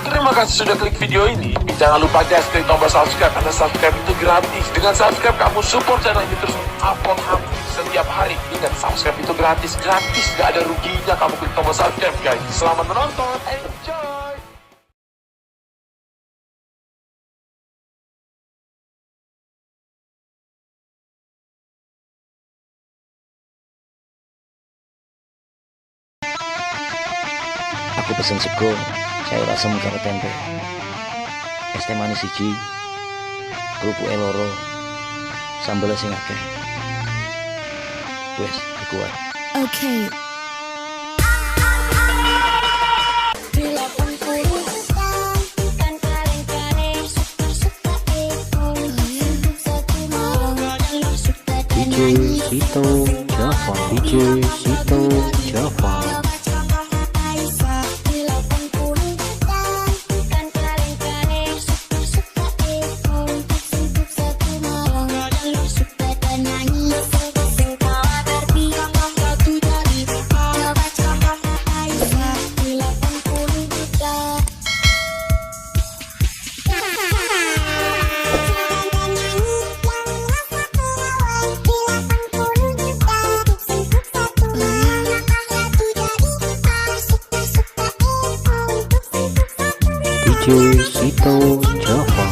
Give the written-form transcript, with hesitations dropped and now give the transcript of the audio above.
Terima kasih sudah klik video ini. Jangan lupa guys, klik tombol subscribe, karena subscribe itu gratis. Dengan subscribe kamu support channel ini terus upload setiap hari. Ingat, subscribe itu gratis, gak ada ruginya kamu klik tombol subscribe guys. Selamat menonton, enjoy. Aku pesen sego, sayur asem karo tempe, es teh manis siji, kerupuk loro, sambel sing akeh. Wes, iku wae. Okay. DJ Sito Java, DJ Sito Java. DJ Sito Java.